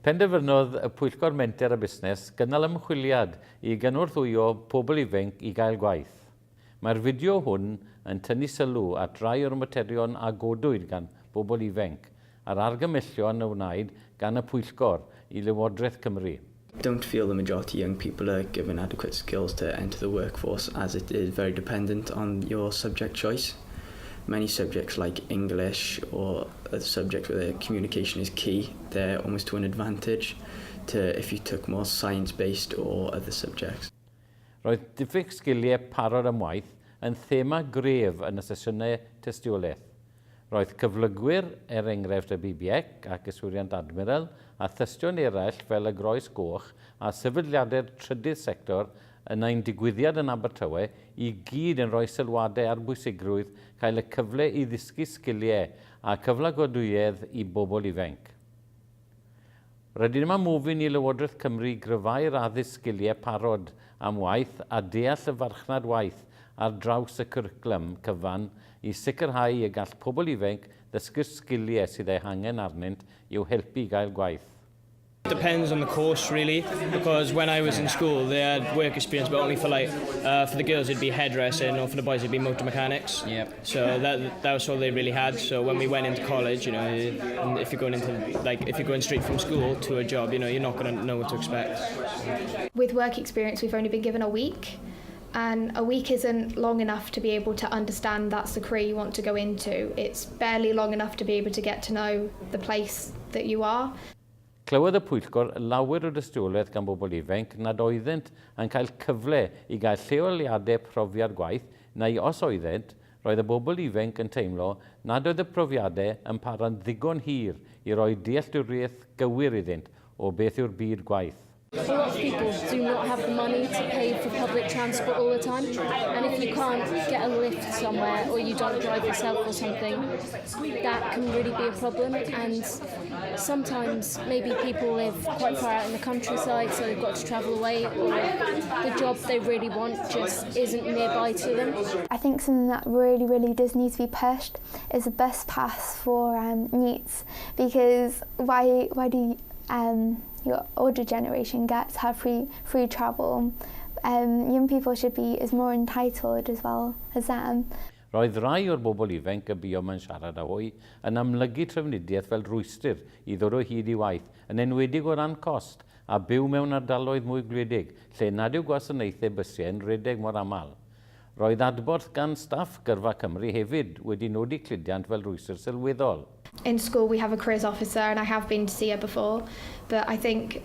Penderfynodd y Pwyllgor Menter a Busnes gynnal ymchwiliad i gynorthwyo pobl ifanc i gael gwaith. Mae'r fideo hwn yn tynnu sylw at rai o'r materion a godwyd gan bobl ifanc a'r argymellion y wnaed gan y Pwyllgor i Lywodraeth Cymru. Don't feel the majority of young people are given adequate skills to enter the workforce, as it is very dependent on your subject choice. Many subjects like English or a subject where the communication is key, they're almost to an advantage to if you took more science-based or other subjects. Roedd diffyg sgiliau parod am waith yn thema gref yn y sesiynau tystiolaeth. Roedd cyflygwyr enghraifft y BBEC ac yswiriant Admiral a thystion eraill fel y groes goch a sefydliadau'r trydydd sector yn ein digwyddiad yn Abertawe i gyd yn rhoi sylwadau ar bwysigrwydd cael y cyfle i ddysgu sgiliau a cyflagodwyedd i bobl ifanc. Rydym yma mwfyn i Lywodraeth Cymru gryfau'r addysg sgiliau parod am waith a deall y farchnad waith ar draws y cwricwlwm cyfan i sicrhau y gall pobl ifanc ddysgu'r sgiliau sydd eu hangen arnynt i'w helpu gael gwaith. Depends on the course really, because when I was in school they had work experience, but only for for the girls it'd be hairdressing, or for the boys it'd be motor mechanics. Yep. So that was all they really had. So when we went into college, you know, and if you're going into if you're going straight from school to a job, you know, you're not going to know what to expect. With work experience, we've only been given a week. And a week isn't long enough to be able to understand that's the career you want to go into. It's barely long enough to be able to get to know the place that you are. Clywodd y Pwyllgor lawer o dystiolaeth gan bobl ifanc nad oeddent yn cael cyfle i gael lleoliadau profiad gwaith, neu os oeddent, roedd y bobl ifanc yn teimlo nad oedd y profiadau yn para'n ddigon hir i roi dealltwriaeth gywir iddynt o beth yw'r byd gwaith. A lot of people do not have the money to pay for public transport all the time, and if you can't get a lift somewhere or you don't drive yourself or something, that can really be a problem. And sometimes maybe people live quite far out in the countryside, so they've got to travel away, or the job they really want just isn't nearby to them. I think something that really does need to be pushed is a bus pass for NEETs, because why do your older generation gets to have free travel? Young people should be as more entitled as well as them. Roedd rai o'r bobl ifanc y buom yn siarad â hwy yn amlygu trafnidiaeth fel rwystyr i ddod o hyd i waith, yn enwedig o ran cost a byw mewn ardaloedd mwy gwledig, lle nad yw gwasanaethau bysiau yn rhedeg mor aml. Roedd adborth gan staff Gyrfa Cymru hefyd wedi nodi cludiant fel rwystyr sylweddol. In school we have a careers officer, and I have been to see her before, but I think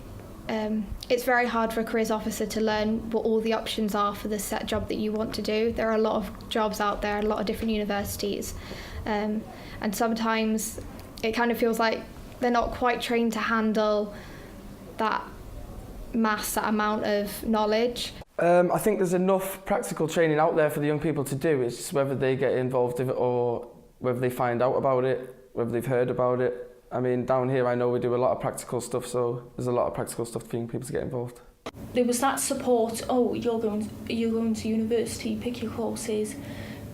it's very hard for a careers officer to learn what all the options are for the set job that you want to do. There are a lot of jobs out there, a lot of different universities, and sometimes it kind of feels like they're not quite trained to handle that amount of knowledge. I think there's enough practical training out there for the young people to do. It's just whether they get involved in it or whether they find out about it, whether they've heard about it. I mean, down here I know we do a lot of practical stuff, so there's a lot of practical stuff for young people to get involved. There was that support, you're going to university, pick your courses,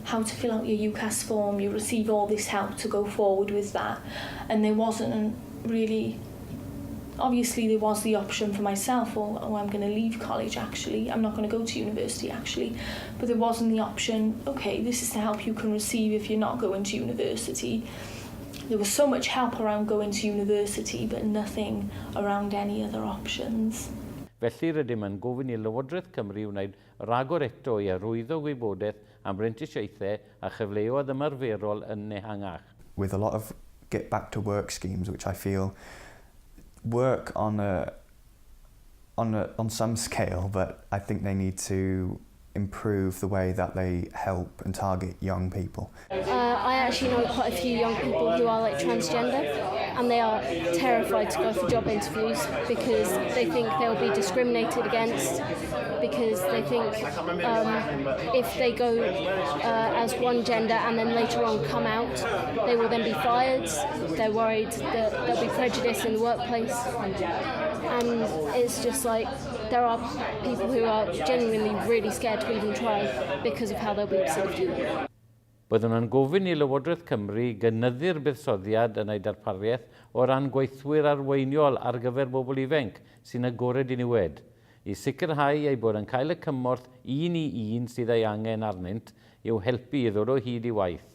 how to fill out your UCAS form, you receive all this help to go forward with that. And there wasn't really, obviously there was the option for myself, I'm going to leave college actually, I'm not going to go to university actually, but there wasn't the option, okay, this is the help you can receive if you're not going to university. There was so much help around going to university, but nothing around any other options. Felly rydym yn gofyn i Lywodraeth Cymru wneud ragor eto i arwyddo gwybodaeth am brentisiaethau a chyfleoedd ymarferol yn ehangach. With a lot of get back to work schemes, which I feel work on some scale, but I think they need to improve the way that they help and target young people. I actually know quite a few young people who are transgender, and they are terrified to go for job interviews because they think they'll be discriminated against, because they think if they go as one gender and then later on come out, they will then be fired. They're worried that there'll be prejudice in the workplace, and it's just there are people who are genuinely really scared to even try because of how they'll be perceived. Byddwn yn gofyn i Lywodraeth Cymru gynyddu'r buddsoddiad yn ei darpariaeth o ran gweithwyr arweiniol ar gyfer bobl ifanc sy'n agored i niwed, i sicrhau ei bod yn cael y cymorth un i un sydd ei angen arnynt i'w helpu i ddod o hyd i waith.